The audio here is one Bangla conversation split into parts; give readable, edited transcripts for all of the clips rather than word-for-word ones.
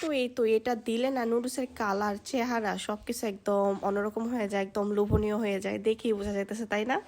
তো এই তো এটা দিলে না নুডলসের কালার চেহারা সবকিছু একদম অন্যরকম হয়ে যায়, একদম লোভনীয় হয়ে যায়, দেখেই বোঝা যাইতেছে তাই না?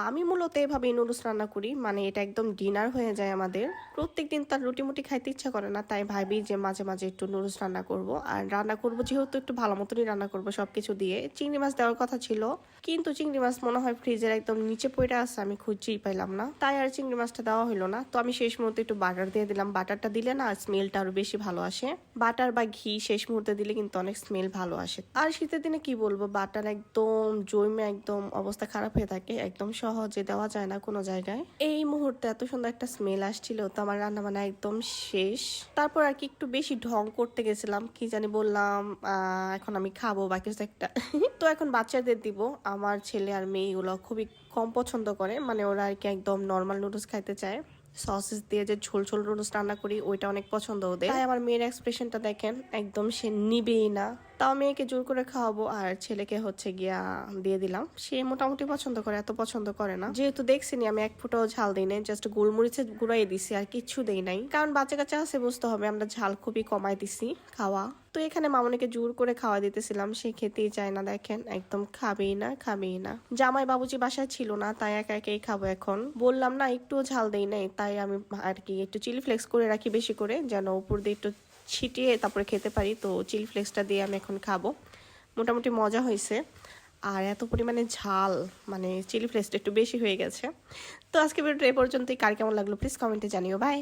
আমি মূলত এভাবেই নুডলস রান্না করি, মানে এটা একদম ডিনার হয়ে যায় আমাদের। প্রত্যেকদিন তার রুটি মুটি খাইতে ইচ্ছা করে না, তাই ভাবি যে মাঝে মাঝে একটু নুডলস রান্না করব। আর রান্না করব যেহেতু একটু ভালো মতনই রান্না করব সবকিছু দিয়ে। চিংড়ি মাছ দেওয়ার কথা ছিল, কিন্তু চিংড়ি মাছ মনে হয় ফ্রিজের একদম নিচে পড়ে আছে, আমি খুঁজেই পাইলাম না, তাই আর চিংড়ি মাছটা দেওয়া হলো না। তো আমি শেষ মুহূর্তে একটু বাটার দিয়ে দিলাম, বাটারটা দিলে না স্মেলটা আরো বেশি ভালো আসে। বাটার বা ঘি শেষ মুহূর্তে দিলে কিন্তু অনেক স্মেল ভালো আসে। আর শীতের দিনে কি বলবো, বাটার একদম জমে একদম অবস্থা খারাপ হয়ে থাকে, একদম সহজে দেওয়া যায় না কোনো জায়গায়। এই মুহূর্তে এত সুন্দর একটা স্মেল আসছিল, তো আমার রান্না বান্না একদম শেষ। তারপর আর কি একটু বেশি ঢং করতে গেছিলাম, কি জানি বললাম এখন আমি খাবো বা কিছু একটা। তো এখন বাচ্চাদের দিব। আমার ছেলে আর মেয়ে এগুলো খুবই কম পছন্দ করে, মানে ওরা আর কি একদম নর্মাল নুডলস খাইতে চায়। সসেস দিয়ে যে ঝোল ঝোল নুডলস রান্না করি ওইটা অনেক পছন্দ ওদের। তাই আমার মেয়ের এক্সপ্রেশনটা দেখেন, একদম সে নিবেই না। তাও মেয়েকে জোর করে খাওয়াবো, আর ছেলেকে হচ্ছে গিয়া দিয়ে দিলাম। সে মোটামুটি পছন্দ করে, এত পছন্দ করে না। যেহেতু দেখছিনি আমি এক ফুটাও ঝাল দিই নাই, জাস্ট গোলমরিচে গুঁড়াই দিছি আর কিচ্ছু দেই নাই, কারণ বাচ্চা কাচ্চা আছে বুঝতে হবে, আমরা ঝাল খুবই কমাই দিছি খাওয়া। তো এখানে মামনিকে জোর করে খাওয়া দিতেছিলাম, সে খেতেই চায় না, দেখেন একদম খাবেই না খাবেই না। জামাই বাবুজি বাসায় ছিল না, তাই একা একাই খাবো এখন। বললাম না একটুও ঝাল দেই নাই, তাই আমি আর কি একটু চিলি ফ্লেক্স করে রাখি বেশি করে, যেন উপর দিয়ে একটু ছিটিয়ে তারপরে খেতে পারি। তো চিলি ফ্লেক্সটা দিয়ে আমি এখন খাবো। মোটামুটি মজা হয়েছে। আর এত পরিমাণে ঝাল, মানে চিলি ফ্লেক্সটা একটু বেশি হয়ে গেছে। তো আজকে ভিডিওটা এ পর্যন্তই। কার কেমন লাগলো প্লিজ কমেন্টে জানিও। বাই।